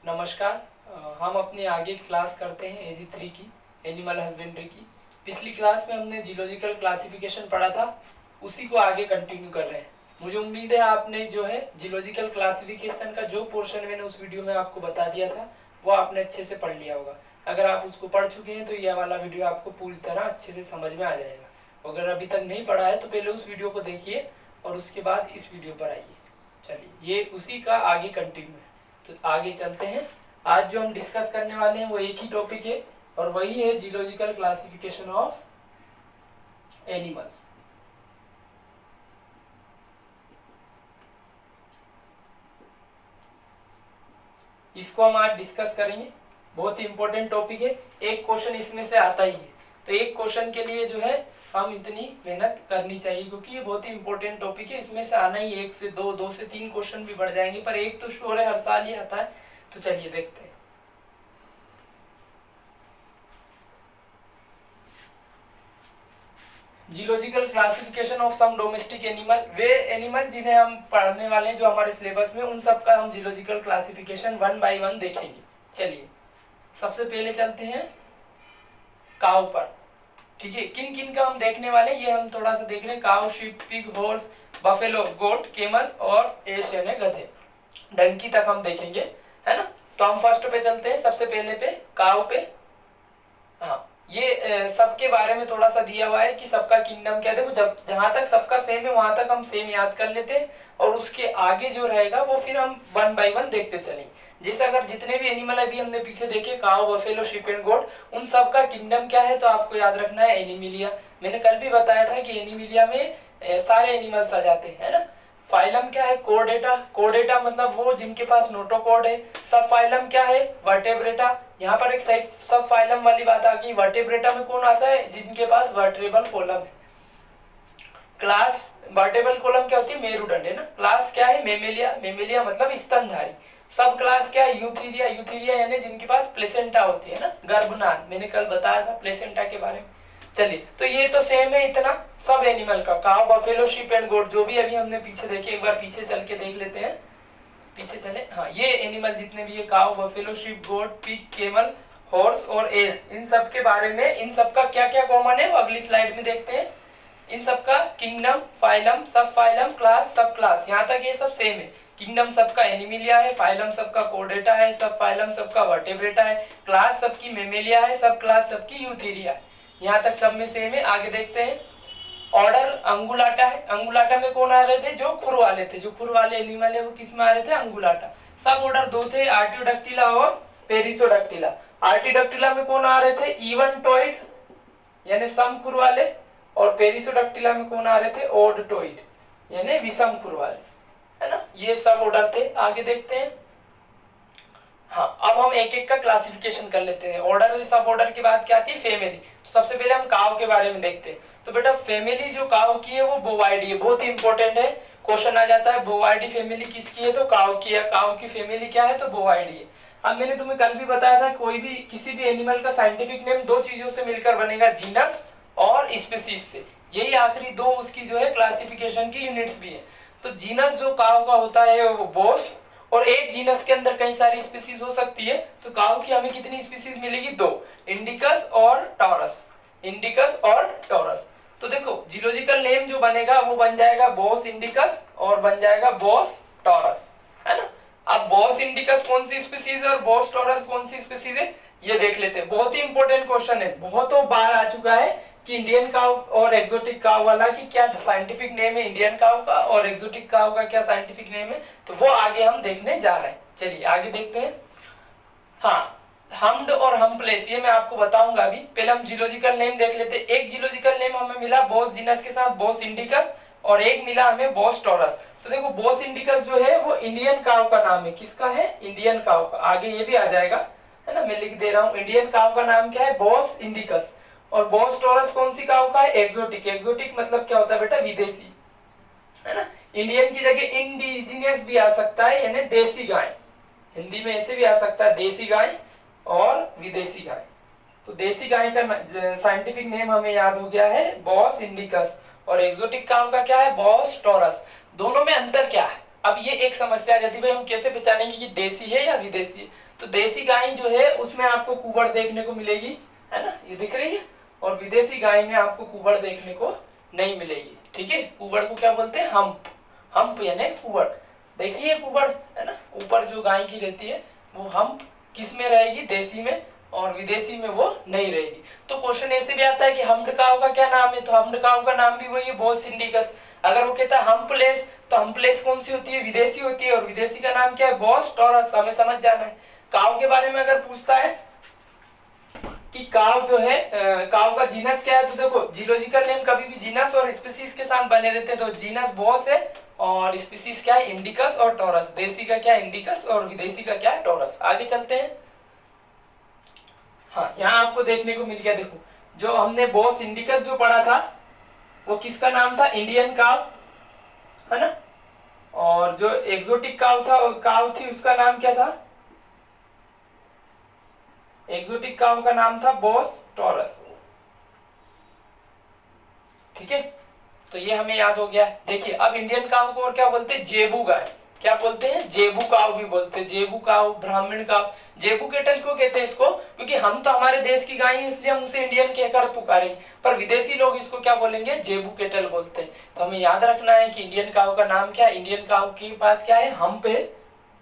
नमस्कार। हम अपने आगे क्लास करते हैं AG3 की, एनिमल हस्बेंड्री की। पिछली क्लास में हमने जियोलॉजिकल क्लासिफिकेशन पढ़ा था, उसी को आगे कंटिन्यू कर रहे हैं। मुझे उम्मीद है आपने जो है जियोलॉजिकल क्लासिफिकेशन का जो पोर्शन मैंने उस वीडियो में आपको बता दिया था वो आपने अच्छे से पढ़ लिया होगा। अगर आप उसको पढ़ चुके हैं तो यह वाला वीडियो आपको पूरी तरह अच्छे से समझ में आ जाएगा। अगर अभी तक नहीं पढ़ा है तो पहले उस वीडियो को देखिए और उसके बाद इस वीडियो पर आइए। चलिए, ये उसी का आगे कंटिन्यू है, तो आगे चलते हैं। आज जो हम डिस्कस करने वाले हैं वो एक ही टॉपिक है और वही है जियोलॉजिकल क्लासिफिकेशन ऑफ एनिमल्स। इसको हम आज डिस्कस करेंगे। बहुत ही इंपॉर्टेंट टॉपिक है, एक क्वेश्चन इसमें से आता ही है, तो एक क्वेश्चन के लिए जो है हम इतनी मेहनत करनी चाहिए क्योंकि ये बहुत ही इंपॉर्टेंट टॉपिक है। इसमें से आना ही एक से दो, दो से तीन क्वेश्चन भी बढ़ जाएंगे, पर एक तो श्योर है, हर साल ही आता है। तो चलिए देखते हैं। Geological classification of some domestic animal, वे एनिमल जिन्हें हम पढ़ने वाले हैं जो हमारे सिलेबस में, उन सब का हम geological classification one by one देखेंगे। चलिए, सबसे पहले चलते हैं काऊ पर। ठीक है, किन किन का हम देखने वाले हैं ये हम थोड़ा सा देख रहे हैं। काऊ, शीप, पिग, हॉर्स, बफेलो, गोट, केमल और एश यानी गधे, डंकी तक हम देखेंगे, है ना। तो हम फर्स्ट पे चलते हैं, सबसे पहले पे काऊ पे। हाँ, ये सबके बारे में थोड़ा सा दिया हुआ है कि सबका किंगडम क्या है। देखो, जब जहां तक सबका सेम है वहां तक हम सेम याद कर लेते हैं और उसके आगे जो रहेगा वो फिर हम वन बाय वन देखते चलेंगे। जैसे अगर जितने भी एनिमल अभी हमने पीछे देखे, काऊ, बफेलो, शीप एंड गोट, उन सब का किंगडम क्या है तो आपको याद रखना है एनिमिलिया। मैंने कल भी बताया था कि एनिमिलिया में सारे एनिमल्स आ जाते हैं, है ना। फाइलम क्या है? कोर्डेटा। कोर्डेटा मतलब वो जिनके पास नोटोकॉर्ड है। सब फाइलम क्या है? वर्टेब्रेटा। यहाँ पर एक सब फाइलम वाली बात आ गई। वर्टेब्रेटा में कौन आता है? जिनके पास वर्टेब्रल कॉलम है। क्लास वर्टेब्रल कॉलम क्या होती है? मेरुदंड, है ना। क्लास क्या है? मेमेलिया। मेमेलिया मतलब स्तनधारी। सब क्लास क्या है? यूथीरिया। यूथीरिया यानी जिनके पास प्लेसेंटा होती है ना, गर्भनाल। मैंने कल बताया था प्लेसेंटा के बारे में। चलिए, तो ये तो सेम है इतना सब एनिमल का। काऊ, बफेलो, शीप एंड गोट जो भी अभी हमने पीछे देखे, एक बार पीछे चल के देख लेते हैं। पीछे चले। हाँ, ये एनिमल जितने भी है, काऊ, बफेलो, शीप, गोट, पिग, केमल, हॉर्स और एस, इन सब के बारे में, इन सब का क्या क्या कॉमन है वो अगली स्लाइड में देखते हैं। इन सब का किंगडम, फाइलम, सब फाइलम, क्लास, सब क्लास, यहाँ तक ये सब सेम है। किंगडम सबका एनिमिलिया है, फाइलम सबका कोर्डेटा है, सब फाइलम सबका वर्टेब्रेटा है, क्लास सबकी मेमेलिया है, सब क्लास सबकी यूथीरिया है। यहाँ तक सब में सेम है। आगे देखते हैं। ऑर्डर अंगुलाटा है। अंगुलाटा में कौन आ रहे थे? जो खुर वाले थे, जो खुर वाले एनिमल है वो किस में आ रहे थे? अंगुलाटा। सब ऑर्डर दो थे, आर्टियोडक्टिला और पेरिसोडक्टिला। आर्टियोडक्टिला में कौन आ रहे थे? इवनटॉइड यानी सम खुर वाले, और पेरिसोडक्टिला में कौन आ रहे थे? ओडटॉइड यानी विषम खुर वाले, है ना। ये सब ऑर्डर थे। आगे देखते हैं। हाँ, अब हम एक एक का क्लासिफिकेशन कर लेते हैं। ऑर्डर, सब ऑर्डर की बात क्या आती है? फैमिली। तो सबसे पहले हम काऊ के बारे में देखते हैं। तो बेटा, फैमिली जो काऊ की है वो बोवाइडी है। बहुत ही इंपॉर्टेंट है, क्वेश्चन आ जाता है। बोवाइडी फैमिली किसकी है? तो काऊ की है। काऊ की फैमिली क्या है? तो बोवाइडी है। अब मैंने तुम्हें कल भी बताया था, कोई भी किसी भी एनिमल का साइंटिफिक नेम दो चीजों से मिलकर बनेगा, जीनस और स्पीसीज से। यही आखिरी दो उसकी जो है क्लासिफिकेशन की यूनिट्स भी है। तो जीनस जो काऊ का होता है वो बोस, और एक जीनस के अंदर कई सारी स्पीसीज हो सकती है। तो काऊ की हमें कितनी स्पीसीज मिलेगी? दो, इंडिकस और टॉरस। इंडिकस और टॉरस। तो देखो, जियोलॉजिकल नेम जो बनेगा वो बन जाएगा बोस इंडिकस और बन जाएगा बोस टॉरस, है ना। अब बोस इंडिकस कौन सी स्पीसीज है और बोस टॉरस कौन सी स्पीसीज है, ये देख लेते हैं। बहुत ही इंपॉर्टेंट क्वेश्चन है, बहुतों बार आ चुका है कि इंडियन काऊ और एक्सोटिक काऊ वाला कि क्या साइंटिफिक नेम है इंडियन काऊ का और एक्सोटिक काऊ का क्या साइंटिफिक नेम है, तो वो आगे हम देखने जा रहे हैं। चलिए आगे देखते हैं। हाँ, हम्ड और हम्पलेस, ये मैं आपको बताऊंगा अभी। पहले हम जियोलॉजिकल नेम देख लेते हैं। एक जियोलॉजिकल नेम हमें मिला बोस जीनस के साथ बोस इंडिकस, और एक मिला हमें बोस टॉरस। तो देखो, बोस इंडिकस जो है वो इंडियन काऊ का नाम है। किसका है? इंडियन काऊ का। आगे ये भी आ जाएगा, है ना, मैं लिख दे रहा हूँ। इंडियन काऊ का नाम क्या है? बोस इंडिकस। और बोस टॉरस कौन सी काऊ का है? एक्सोटिक। एक्सोटिक मतलब क्या होता है बेटा? विदेशी, है ना। इंडियन की जगह इंडिजिनियस भी आ सकता है, यानी देसी गाय। हिंदी में ऐसे भी आ सकता है, देसी गाय और विदेशी गाय। तो देसी गाय का साइंटिफिक नेम हमें याद हो गया है, बॉस इंडिकस। और एक्सोटिक काऊ का क्या है? Boss taurus. दोनों में अंतर क्या है? अब ये एक समस्या आ जाती है, भाई हम कैसे पहचानेंगे कि देसी है या विदेशी है। तो देसी गाय जो है उसमें आपको कुबड़ देखने को मिलेगी, है ना, ये दिख रही है, और विदेशी गाय में आपको कुबड़ देखने को नहीं मिलेगी। ठीक है, कुबड़ को क्या बोलते हैं, हम्प, हम्प यानी कुबड़। देखिए कुबड़ है ना, ऊपर जो गाय की रहती है वो हम्प किस में रहेगी, देसी में, और विदेशी में वो नहीं रहेगी। तो क्वेश्चन ऐसे भी आता है कि हम्प्ड काऊ का क्या नाम है, तो हम्प्ड काऊ का नाम भी वही है, बोस इंडिकस। अगर वो कहता है हम्पलेस, तो हम्पलेस कौन सी होती है, विदेशी होती है, और विदेशी का नाम क्या है, बोस टॉरस। हमें समझ जाना है। काऊ के बारे में अगर पूछता है कि काऊ जो है, काऊ का जीनस क्या है, तो देखो जियोलॉजिकल नेम कभी भी जीनस और स्पीसीज के साथ बने रहते हैं। तो जीनस बॉस है और स्पीसीज क्या है, इंडिकस और टॉरस। देसी का क्या है, इंडिकस, और विदेशी का क्या है, टॉरस। आगे चलते हैं। हाँ, यहाँ आपको देखने को मिल गया, देखो जो हमने बॉस इंडिकस जो पढ़ा था वो किसका नाम था, इंडियन काऊ, है ना, और जो एक्सोटिक काऊ था, काऊ थी, उसका नाम क्या था, एक्सोटिक काऊ का नाम था बॉस टॉरस। ठीक है, तो ये हमें याद हो गया। देखिए अब इंडियन काऊ को और क्या बोलते हैं, जेबू गाय। क्या बोलते हैं, जेबू काऊ भी बोलते हैं, जेबू काऊ, ब्राह्मण काऊ। जेबू केटल क्यों कहते हैं इसको, क्योंकि हम तो हमारे देश की गाय है इसलिए हम उसे इंडियन कहकर पुकारेंगे, पर विदेशी लोग इसको क्या बोलेंगे, जेबू केटल बोलते हैं। तो हमें याद रखना है कि इंडियन काऊ का नाम क्या है, इंडियन काऊ के पास क्या है, हम्प है,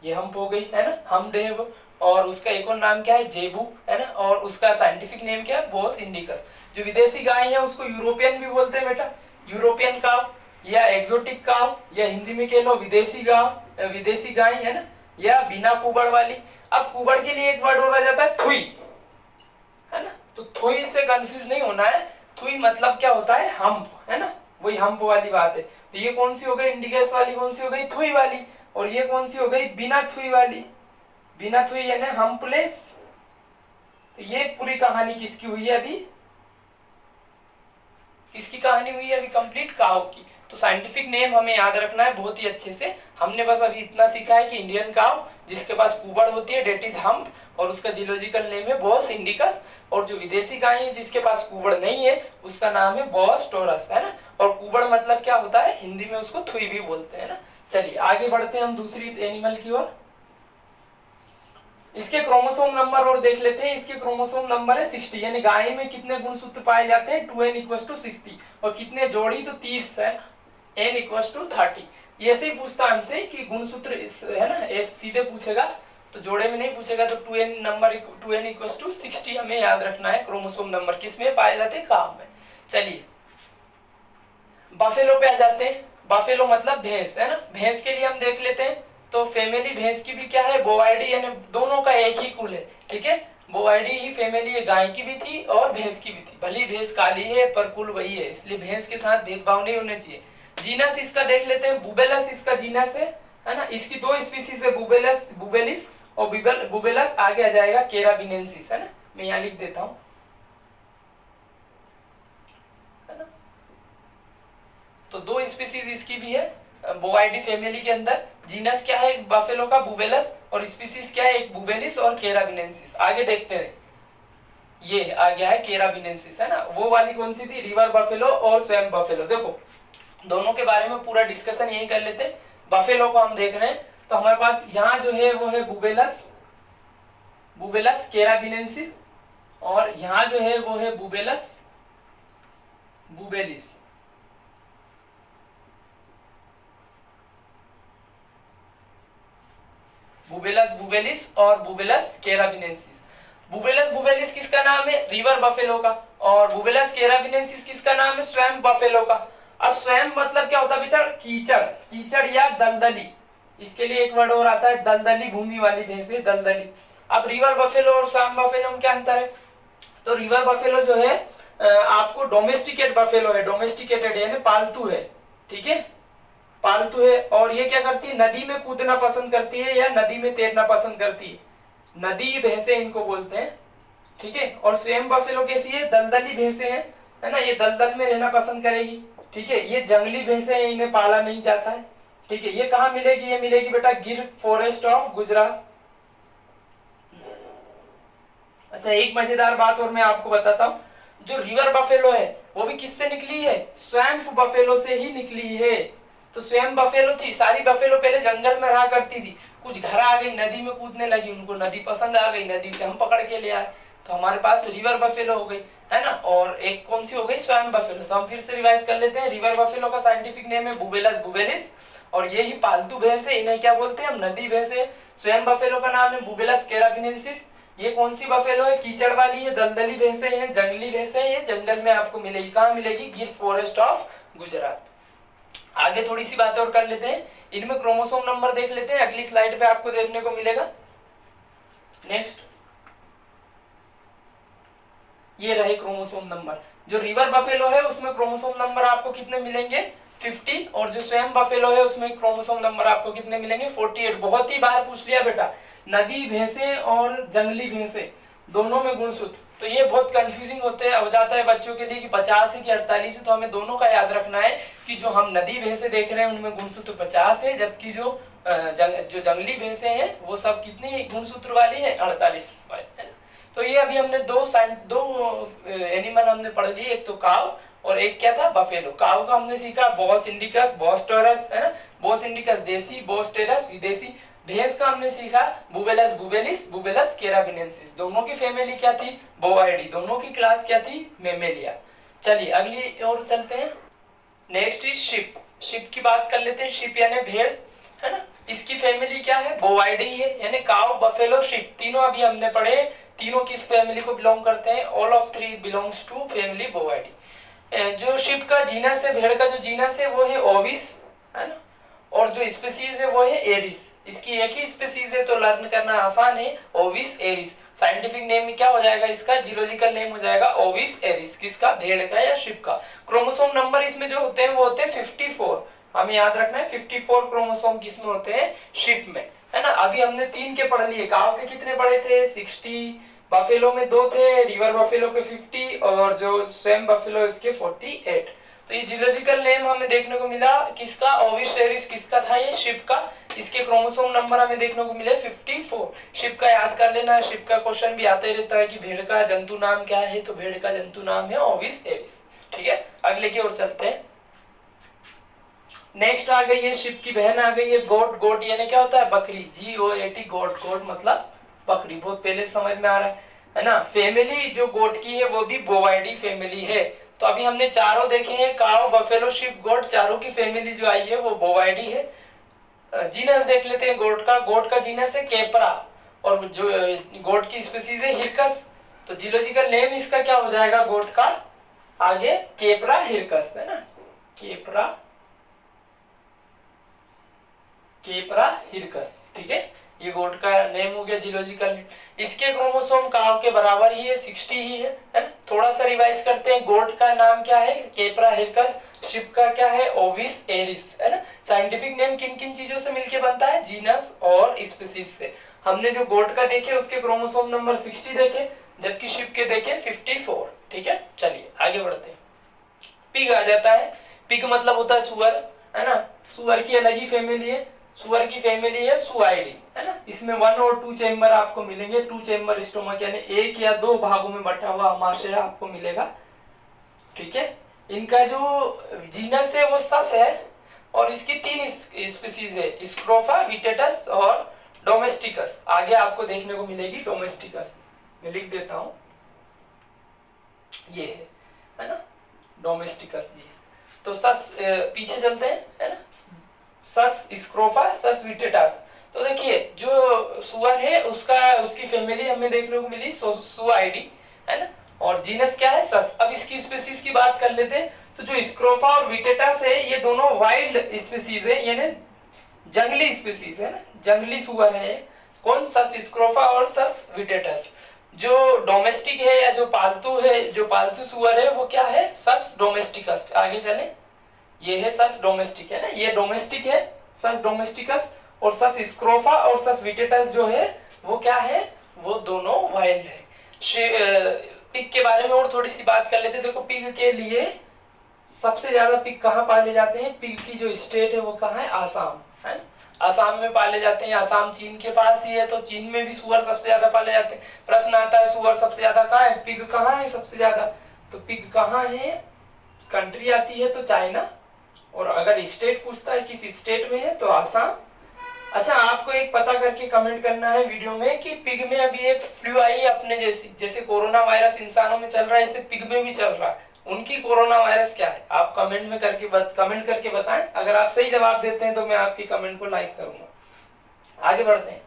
ये हम्प हो गई, है ना, हम्प है वो, और उसका एक और नाम क्या है, जेबू, है ना, और उसका साइंटिफिक नेम क्या है, बोस इंडिकस। जो विदेशी गाय है उसको यूरोपियन भी बोलते हैं बेटा, यूरोपियन काऊ या एक्सोटिक काऊ, या हिंदी में कह लो विदेशी गाय, विदेशी गाय, है ना, या बिना कुबड़ वाली। अब कुबड़ के लिए एक वर्ड और आ जाता है, थुई, है ना, तो थुई से कंफ्यूज नहीं होना है। थुई मतलब क्या होता है, हम्प, है ना, वही हम्प वाली बात है। तो ये कौन सी हो गई, इंडिकस वाली कौन सी हो गई, थुई वाली, और ये कौन सी हो गई, बिना थुई वाली, बिना थुई यानी हम्पलेस। तो ये पूरी कहानी किसकी हुई है अभी, किसकी कहानी हुई है अभी कंप्लीट, काऊ की। तो साइंटिफिक नेम हमें याद रखना है बहुत ही अच्छे से। हमने बस अभी इतना सीखा है कि इंडियन काऊ जिसके पास कुबड़ होती है डेट इज हम्प, और उसका जियोलॉजिकल नेम है बॉस इंडिकस, और जो विदेशी गाय है जिसके पास कुबड़ नहीं है उसका नाम है बॉस टॉरस, है ना, और कुबड़ मतलब क्या होता है, हिंदी में उसको थुई भी बोलते हैं ना। चलिए आगे बढ़ते हैं हम दूसरी एनिमल की ओर। इसके क्रोमोसोम नंबर और देख लेते हैं। इसके क्रोमोसोम नंबर है 60, यानी गाय में कितने गुणसूत्र पाए जाते हैं, 2n = 60, और कितने जोड़ी, तो 30 है, n = 30। ऐसे ही पूछता हमसे कि गुणसूत्र है ना, ऐसे सीधे पूछेगा, तो जोड़े में नहीं पूछेगा। तो 2n नंबर 2n = 60 हमें याद रखना है। क्रोमोसोम नंबर किसमें पाए जाते हैं, काऊ में। चलिए बफेलो पे आ जाते हैं। बफेलो मतलब भैंस, है ना, भैंस के लिए हम देख लेते हैं। तो फैमिली भैंस की भी क्या है, बोवाइडी, यानी दोनों का एक ही कुल है। ठीक है, बोवाइडी ही फैमिली है, गाय की भी थी और भैंस की भी थी। भली भैंस काली है पर कुल वही है, इसलिए भैंस के साथ भेदभाव नहीं होना चाहिए। जीनस इसका देख लेते हैं, बुबेलस इसका जीनस है ना, इसकी 2 स्पीसीज है, बुबेलस, बुबेलिस, और बुबेलस आगे आ जाएगा केराबिनेंसिस, है ना, मैं यहाँ लिख देता हूँ, है ना। तो 2 स्पीसीज इसकी भी है बोवाइडी फैमिली के अंदर। जीनस क्या है बफेलो का, बुबेलस, और स्पीसीज क्या है, एक बुबेलिस और केराबिनेंसिस। आगे देखते हैं, ये आ गया है केराबिनेंसिस, है ना। वो वाली कौन सी थी, रिवर बफेलो और स्वैम्प बफेलो। देखो दोनों के बारे में पूरा डिस्कशन यही कर लेते हैं। बफेलो को हम देख रहे हैं, तो हमारे पास यहाँ जो है वो है बुबेलस, बुबेलस केराबिनेंसिस, और यहाँ जो है वो है बुबेलस, बुबेलिस। बुबेलस बुबेलिस और बुबेलस केराबिनेंसिस। बुबेलस बुबेलिस किसका नाम है, रिवर बफेलो का, और बुबेलस केराबिनेंसिस किसका नाम है, स्वैम्प बफेलो का। अब स्वैम्प मतलब क्या होता है बेटा, कीचड़, कीचड़ या दलदली। इसके लिए एक वर्ड और आता है, दलदली भूमि वाली भैंस है, दलदली। अब रिवर बफेलो और स्वैम्प बफेलो में क्या अंतर है, तो रिवर बफेलो जो है आपको डोमेस्टिकेट बफेलो है, डोमेस्टिकेटेड यानी पालतू है, ठीक है, पालतू है। और ये क्या करती है, नदी में कूदना पसंद करती है या नदी में तैरना पसंद करती है, नदी भैंसे इनको बोलते हैं, ठीक है। और स्वयं बफेलो कैसी है, दलदली भैंसे हैं, है ना, ये दलदल में रहना पसंद करेगी, ठीक है। ये जंगली भैंसे हैं, इन्हें पाला नहीं जाता है, ठीक है। ये कहाँ मिलेगी, ये मिलेगी बेटा गिर फॉरेस्ट ऑफ गुजरात। अच्छा एक मजेदार बात और मैं आपको बताता हूँ, जो रिवर बफेलो है वो भी किससे निकली है, स्वैम्प बफेलो से ही निकली है। तो स्वयं बफेलो थी, सारी बफेलो पहले जंगल में रहा करती थी, कुछ घर आ गई, नदी में कूदने लगी, उनको नदी पसंद आ गई, नदी से हम पकड़ के ले आए, तो हमारे पास रिवर बफेलो हो गई, है ना। और एक कौन सी हो गई, स्वयं बफेलो। तो हम फिर से रिवाइज कर लेते हैं। रिवर बफेलो का साइंटिफिक नेम है बुबेलस बुबेलिस, और ये ही पालतू भैंस है, इन्हें क्या बोलते हैं हम, नदी भैंस है। स्वयं बफेलो का नाम है बुबेलस कैराबिनेंसिस। ये कौन सी बफेलो है, कीचड़ वाली है, दलदली भैंसे हैं, जंगली भैंसे हैं, ये जंगल में आपको मिलेगी। कहाँ मिलेगी, गिर फॉरेस्ट ऑफ गुजरात। आगे थोड़ी सी बातें और कर लेते हैं, इनमें क्रोमोसोम नंबर देख लेते हैं, अगली स्लाइड पे आपको देखने को मिलेगा। नेक्स्ट, ये रहे क्रोमोसोम नंबर। जो रिवर बफेलो है उसमें क्रोमोसोम नंबर आपको कितने मिलेंगे, 50, और जो स्वयं बफेलो है उसमें क्रोमोसोम नंबर आपको कितने मिलेंगे, 48। बहुत ही बार पूछ लिया बेटा, नदी भैंसे और जंगली भैंसे दोनों में गुणसूत्र, तो ये बहुत कंफ्यूजिंग हो जाता है बच्चों के लिए कि 50 है कि 48 है। तो हमें दोनों का याद रखना है कि जो हम नदी भैंसे देख रहे हैं उनमें गुणसूत्र 50 है, जबकि जो जंगली भैंसे हैं वो सब कितनी गुणसूत्र वाली है, 48 वाली, है ना। तो ये अभी हमने दो एनिमल हमने पढ़ लिए, एक तो काव और एक क्या था, बफेलो। काव का हमने सीखा बॉस इंडिकस, बॉस टोरस, है ना, बॉस इंडिकस देसी, बॉस टेरस विदेशी। भैंस का हमने सीखा बुबेलस बुबेलिस, बुबेलस कैराबिनेंसिस। दोनों की फैमिली क्या थी, बोवाइडी। दोनों की क्लास क्या थी, मेमेलिया। चलिए अगली और चलते हैं। Next is ship. शिप की बात कर लेते हैं। शिप यानी भेड़, है ना। इसकी फैमिली क्या है, बोवाइडी है, यानी काव बफेलो शिप, तीनों अभी हमने पढ़े। तीनों किस फैमिली को बिलोंग करते हैं, all of three belongs to family Bovidae. जो शिप का जीनस है, भेड़ का जो जीनस है वो है ओविस, है ना, और जो स्पीसीज है वो है एरिस। इसकी एक ही स्पीसीज है तो लर्न करना आसान है, ओविस एरिस। साइंटिफिक नेम क्या हो जाएगा इसका, जियोलॉजिकल नेम हो जाएगा ओविस एरिस। किसका, भेड़ का या शिप का। क्रोमोसोम नंबर इसमें जो होते हैं वो होते हैं 54, हमें याद रखना है 54 क्रोमोसोम किसमें होते हैं, शिप में, है ना। अभी हमने 3 के पढ़ लिए, काव के कितने पढ़े थे, 60, बफेलो में 2 थे, रिवर बफेलो के 50, और जो स्वयं बफेलो इसके 48। तो ये जियोलॉजिकल नेम हमें देखने को मिला किसका, ओविस एरिस किसका था, ये शिप का। इसके क्रोमोसोम नंबर हमें देखने को मिले 54। शिप का याद कर लेना, शिप का क्वेश्चन भी आते रहता है कि भेड़ का जंतु नाम क्या है, तो भेड़ का जंतु नाम है ओविस एरिस। ठीक है, अगले की ओर चलते हैं। नेक्स्ट आ गई है शिप की बहन आ गई है गोट। गोट यानी क्या होता है, बकरी, GOAT, गोट। गोट मतलब बकरी, बहुत पहले समझ में आ रहा है ना। फैमिली जो गोट की है वो भी बोवाइडी फैमिली है। तो अभी हमने चारों देखे हैं, काव बफेलो शिप गोट, चारों की फैमिली जो आई है वो बोवाइडी है। जीनस देख लेते हैं गोट का। गोट का जीनस है केपरा, और जो गोट की स्पीसीज है हिरकस। तो जियोलॉजिकल नेम इसका क्या हो जाएगा, गोट का आगे केपरा हिरकस, है ना, केपरा हिरकस। ठीक है, ये गोट का नेम हो गया जियोलॉजिकल। इसके क्रोमोसोम काव के बराबर ही है, 60 ही है ना। थोड़ा सा रिवाइज करते हैं, गोट का नाम क्या है, केपरा हिरकस, शिप का क्या है, ओविस एरिस, है ना। साइंटिफिक नेम किन किन चीजों से मिलके बनता है, जीनस और स्पीसीज से। हमने जो गोट का देखे उसके क्रोमोसोम नंबर 60 देखे, जबकि शिप के देखे 54। ठीक है, चलिए आगे बढ़ते हैं। पिग आ जाता है। पिग मतलब होता है सुअर, है ना। सुअर की अलग ही फैमिली है, सुअर की फैमिली है सुआइडी, है ना। इसमें 1 और 2 चेम्बर आपको मिलेंगे, 2 चेम्बर स्टोमक, यानी 1 या 2 भागों में बटा हुआ आमाशय आपको मिलेगा। ठीक है, इनका जो जीनस है वो सस है, और इसकी 3 स्पीसीज है, स्क्रोफा, विटेटस और डोमेस्टिकस। आगे आपको देखने को मिलेगी डोमेस्टिकस, मैं लिख देता हूं, ये है ना, डोमेस्टिकस भी है। तो सस पीछे चलते हैं, है ना, सस स्क्रोफा, सस विटेटास। तो देखिए जो सुअर है उसकी फैमिली हमें देखने को मिली सुआइडी, है ना, और जीनस क्या है, सस। अब इसकी स्पीसीज की बात कर लेते हैं। तो जो स्क्रोफा और विटेटास है ये दोनों वाइल्ड स्पीसीज है, यानी जंगली स्पीसीज है ना, जंगली सुअर है। कौन, सस स्क्रोफा और सस विटेटस। जो डोमेस्टिक है या जो पालतू है, जो पालतू सुअर है वो क्या है, सस डोमेस्टिकस। आगे चले, ये है सस डोमेस्टिक, है ना, ये डोमेस्टिक है सस डोमेस्टिकस, और सस स्क्रोफा और सस विटेटस जो है वो क्या है, वो दोनों वाइल्ड है। पिग के बारे में और थोड़ी सी बात कर लेते हैं। देखो पिग के लिए सबसे ज्यादा पिग कहाँ पाले जाते हैं, पिग की जो स्टेट है वो कहाँ है, आसाम, है ना। आसाम में पाले जाते हैं। आसाम चीन के पास ही है, तो चीन में भी सुअर सबसे ज्यादा पाले जाते हैं। प्रश्न आता है सुअर सबसे ज्यादा कहाँ है, पिग कहाँ है सबसे ज्यादा, तो पिग कहाँ है, कंट्री आती है तो चाइना, और अगर स्टेट पूछता है किस स्टेट में है तो आसाम। अच्छा, आपको एक पता करके कमेंट करना है वीडियो में कि पिग में अभी एक फ्लू आई है अपने जैसे कोरोना वायरस इंसानों में चल रहा है, ऐसे पिग में भी चल रहा है। उनकी कोरोना वायरस क्या है, आप कमेंट में कमेंट करके बताएं। अगर आप सही जवाब देते हैं तो मैं आपकी कमेंट को लाइक करूंगा। आगे बढ़ते हैं।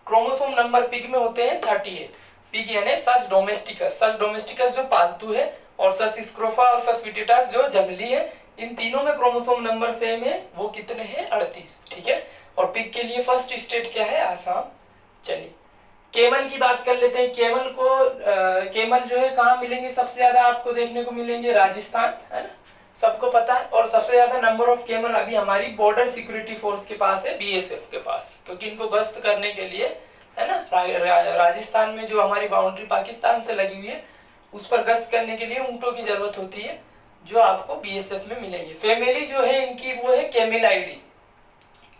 क्रोमोसोम नंबर पिग में होते हैं 38। पिग यानी सस डोमेस्टिकस, सस डोमेस्टिकस जो पालतू है, और सस स्क्रोफा और सस विटिटास जो जंगली है। इन तीनों में क्रोमोसोम नंबर सेम है, वो कितने हैं 38। ठीक है, और पिग के लिए फर्स्ट स्टेट क्या है, आसाम। चलिए केमल की बात कर लेते हैं। केमल जो है कहाँ मिलेंगे सबसे ज्यादा, आपको देखने को मिलेंगे राजस्थान, है ना, सबको पता है। और सबसे ज्यादा नंबर ऑफ केमल अभी हमारी बॉर्डर सिक्योरिटी फोर्स के पास है, बीएसएफ के पास, क्योंकि इनको गश्त करने के लिए, है ना, राजस्थान में जो हमारी बाउंड्री पाकिस्तान से लगी हुई है उस पर गश्त करने के लिए ऊंटों की जरूरत होती है, जो आपको बीएसएफ में मिलेंगे। फैमिली जो है इनकी वो है केमिलाइडी।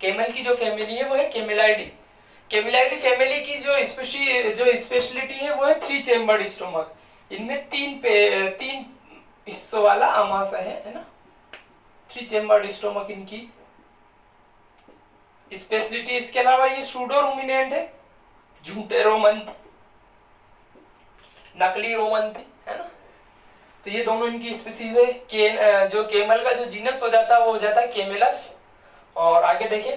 केमल की जो फैमिली है वो है केमिलाइडी। केमिलाइडी फैमिली की जो स्पेशलिटी है वो है 3 चेम्बर्ड स्टोमक। इनमें तीन हिस्सों वाला आमाशय है ना, 3 चेम्बर्ड स्टोमक इनकी स्पेशलिटी। इसके अलावा ये सूडो रूमिनेंट है, झूठे रोमंत, नकली रोमंती, है ना। तो ये दोनों इनकी स्पीसीज है। जो केमल का जो जीनस हो जाता है वो हो जाता है केमेलस। और आगे देखें,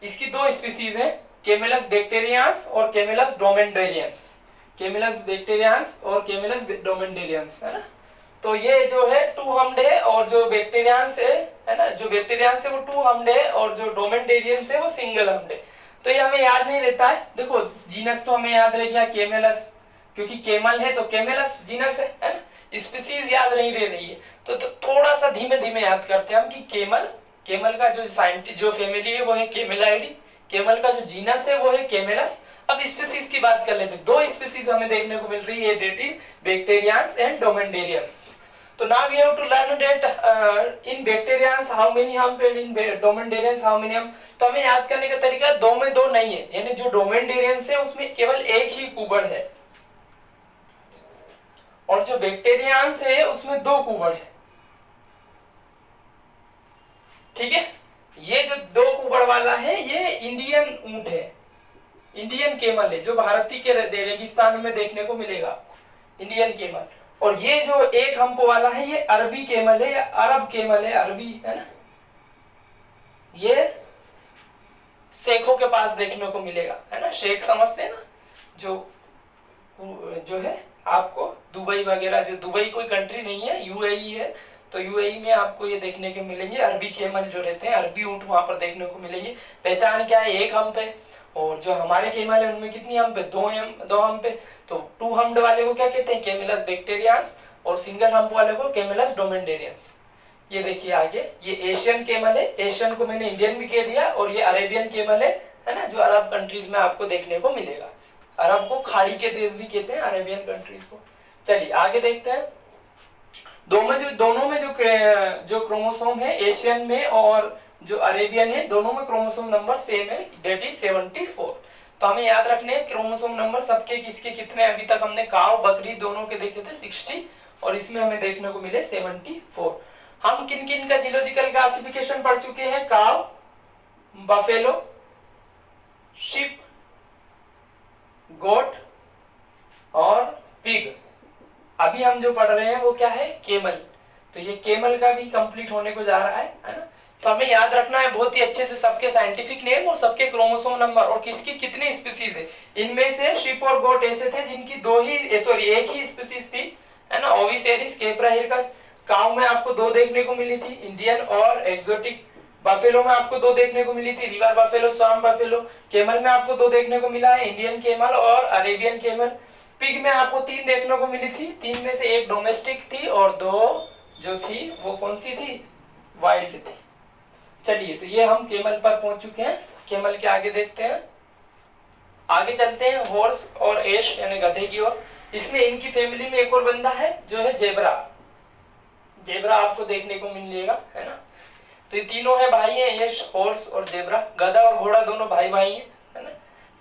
इसकी 2 स्पीसीज हैं, केमेलस बैक्टीरियांस और केमेलस डोमेंडेरियंस। केमेलस बैक्टीरियांस और केमेलस डोमेंडेरियंस, है ना। तो ये जो है 2 हम्ड है, और जो बैक्टीरियांस है ना, जो बैक्टीरियांस है वो 2 हम्ड है, और जो डोमेंडेरियंस है वो सिंगल हम्ड है। तो ये हमें याद नहीं रहता है। देखो जीनस तो हमें याद रह गया केमेलस, क्योंकि केमल है तो केमेलस जीनस है ना। स्पीसीज याद नहीं रह रही है, तो थोड़ा सा धीमे धीमे याद करते हैं हम कि केमल का जो फैमिली है वो है केमिलाइडी, केमल का जो जीनस है वो है केमेलस। अब स्पीसीज की बात कर लेते हैं। 2 स्पीसीज हमें देखने को मिल रही है, that is Bactrians and dromedarians. तो now we have to learn that in Bactrians how many hump and in dromedarians how many hump. तो हमें याद करने का तरीका 2 में 2 नहीं है, यानी जो डोमेंडेरियंस है उसमें केवल एक ही कुबड़ है, और जो बैक्टीरियंस है उसमें 2 कुबड़ है। ठीक है, ये जो 2 कुबड़ वाला है ये इंडियन ऊंट है, इंडियन केमल है, जो भारतीय के रेगिस्तान में देखने को मिलेगा, इंडियन केमल। और ये जो एक हम्प वाला है ये अरबी केमल है, या अरब केमल है, अरबी, है ना। ये शेखों के पास देखने को मिलेगा, है ना। शेख समझते हैं ना, जो है आपको दुबई वगैरह, जो दुबई कोई कंट्री नहीं है, यूएई है, तो यूएई में आपको ये देखने के मिलेंगे अरबी केमल जो रहते हैं, अरबी ऊंट वहां पर देखने को मिलेंगे। पहचान क्या है, एक हम्प है, और जो हमारे केमल है उनमें कितनी हम्प है, 2 हम्प है। तो 2 हम्प्ड वाले को क्या कहते हैं, केमिलस बैक्टीरियंस, और सिंगल हम्प वाले को केमिलस डोमेंडेरियंस। ये देखिए आगे, ये एशियन केमल है, एशियन को मैंने इंडियन भी कह दिया, और ये अरेबियन केमल है ना, जो अरब कंट्रीज में आपको देखने को मिलेगा। अरब को खाड़ी के देश भी कहते हैं, अरेबियन कंट्रीज को। चलिए आगे देखते हैं। दोनों में जो क्रोमोसोम है, एशियन में और जो अरेबियन है, दोनों में क्रोमोसोम नंबर सेम है, डेट इज 74। तो हमें याद रखने हैं क्रोमोसोम नंबर सबके किसके कितने। अभी तक हमने काव बकरी दोनों के देखे थे 60, और इसमें हमें देखने को मिले 74। हम किन किन का जियोलॉजिकल क्लासिफिकेशन पढ़ चुके हैं, काव, बफेलो, शिप, गोट और पिग। अभी हम जो पढ़ रहे हैं वो क्या है, केमल। तो ये केमल का भी कंप्लीट होने को जा रहा है ना। तो हमें याद रखना है बहुत ही अच्छे से सबके साइंटिफिक नेम और सबके क्रोमोसोम नंबर, और किसकी कितनी स्पीसीज है। इनमें से शिप और गोट ऐसे थे जिनकी एक ही स्पीसीज थी, है ना, ओविसेरिस, केप्रा हिरकस। काऊ में आपको 2 देखने को मिली थी, इंडियन और एक्सोटिक। बफेलो में आपको 2 देखने को मिली थी, रिवर बफेलो, स्वाम बफेलो। केमल में आपको 2 देखने को मिला है, इंडियन केमल और अरेबियन केमल। पिग में आपको 3 देखने को मिली थी, 3 में से 1 डोमेस्टिक थी और 2 जो थी वो कौन सी थी, वाइल्ड थी। चलिए, तो ये हम केमल पर पहुंच चुके हैं। केमल के आगे देखते हैं, आगे चलते हैं हॉर्स और एश यानी गधे की ओर। इसमें इनकी फैमिली में एक और बंदा है जो है जेब्रा। जेब्रा आपको देखने को मिलेगा, है ना। तो ये तीनों है भाई है, एश, हॉर्स और जेब्रा। गधा और घोड़ा दोनों भाई भाई है ना।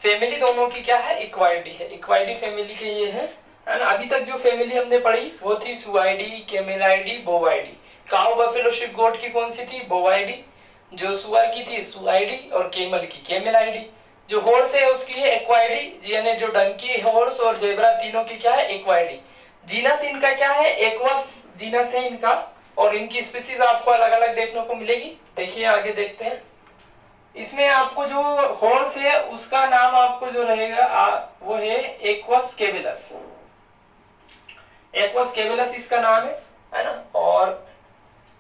फैमिली दोनों की क्या है, इक्वाइडी है, इक्वाइडी फैमिली के ये है ना। अभी तक जो फैमिली हमने पढ़ी वो थी सुआइडी, केमेलाइडी, बोवाइडी। काउ बफेलो शिप गोट की कौन सी थी, बोवाइडी। जो सुअर की थी सुआइडी, और केमल की केमेलाइडी। जो हॉर्स है उसकी है एक्वाइडी, यानी जो डंकी, हॉर्स और जेब्रा तीनों की क्या है, एक्वाइडी। जीनस इनका क्या है, एक्वस जीनस है इनका, और इनकी स्पीसीज आपको अलग अलग देखने को मिलेगी। देखिए आगे देखते हैं। इसमें आपको जो हॉर्स है उसका नाम आपको जो रहेगा वो है एक्वस केबेलस। एक्वस केबेलस इसका नाम है ना। और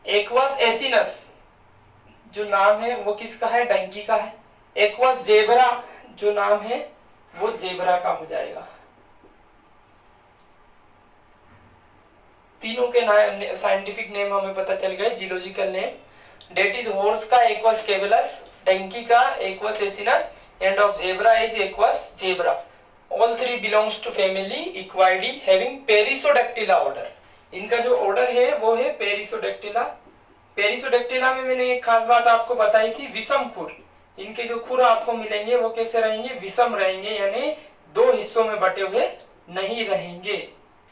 एक्वस एसिनस जो नाम है वो किसका है, डंकी का है। एक्वस जेब्रा जो नाम है वो जेब्रा का हो जाएगा। तीनों के साइंटिफिक नेम हमें पता चल गए, geological name. That is horse का एक्वस केबेलस, डंकी का Equus asinus, and of zebra is Equus zebra. All three belongs to family Equidae having Perissodactyla order. इनका जो ऑर्डर है वो है पेरिसोडैक्टिला। पेरिसोडैक्टिला में मैंने एक खास बात आपको बताई थी, विषम खुर। इनके जो खुर आपको मिलेंगे वो कैसे रहेंगे, विषम रहेंगे, यानी दो हिस्सों में बटे हुए नहीं रहेंगे।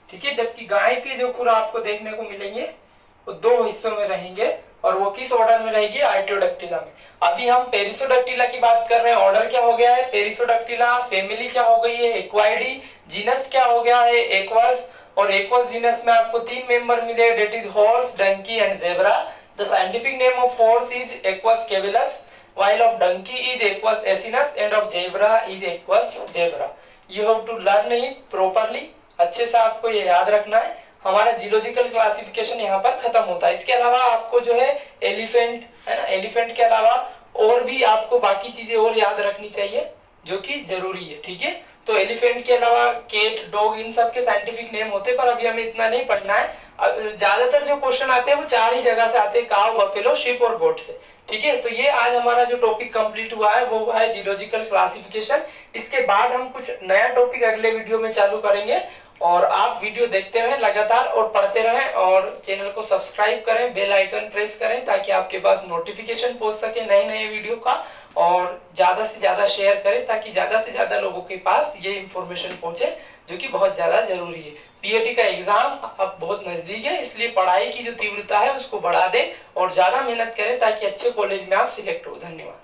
ठीक है, जबकि गाय के जो खुर आपको देखने को मिलेंगे वो दो हिस्सों में रहेंगे, और वो किस ऑर्डर में रहेगी, आर्टियोडैक्टिला में। अभी हम पेरिसोडैक्टिला की बात कर रहे हैं। ऑर्डर क्या हो गया है, पेरिसोडैक्टिला। फैमिली क्या हो गई है, एक्वाइडी। जीनस क्या हो गया है, एक्वस। और एक्वस जीनस में आपको तीन मेंबर मिले, that is horse, donkey and zebra. The scientific name of horse is Equus caballus, while of donkey is Equus asinus and of zebra is Equus zebra. You have to learn it properly. अच्छे से आपको ये याद रखना है। हमारा geological classification यहाँ पर खत्म होता है। इसके अलावा आपको जो है एलिफेंट है ना, एलिफेंट के अलावा और भी आपको बाकी चीजें और याद रखनी चाहिए जो कि जरूरी है। ठीक है, तो एलिफेंट के अलावा कैट, डॉग, इन सब के साइंटिफिक नेम होते हैं, पर अभी हमें इतना नहीं पढ़ना है। ज्यादातर जो क्वेश्चन आते हैं वो चार ही जगह से आते हैं, काउ, बफेलो, शिप और गोट से। ठीक है, तो ये आज हमारा जो टॉपिक कंप्लीट हुआ है वो हुआ है जियोलॉजिकल क्लासिफिकेशन। इसके बाद हम कुछ नया टॉपिक अगले वीडियो में चालू करेंगे, और आप वीडियो देखते रहें लगातार और पढ़ते रहें, और चैनल को सब्सक्राइब करें, बेल आइकन प्रेस करें ताकि आपके पास नोटिफिकेशन पहुंच सके नए नए वीडियो का, और ज्यादा से ज्यादा शेयर करें ताकि ज्यादा से ज्यादा लोगों के पास ये इंफॉर्मेशन पहुंचे जो कि बहुत ज्यादा जरूरी है। पीएटी का एग्जाम अब बहुत नजदीक है, इसलिए पढ़ाई की जो तीव्रता है उसको बढ़ा दें और ज्यादा मेहनत करें ताकि अच्छे कॉलेज में आप सिलेक्ट हो। धन्यवाद।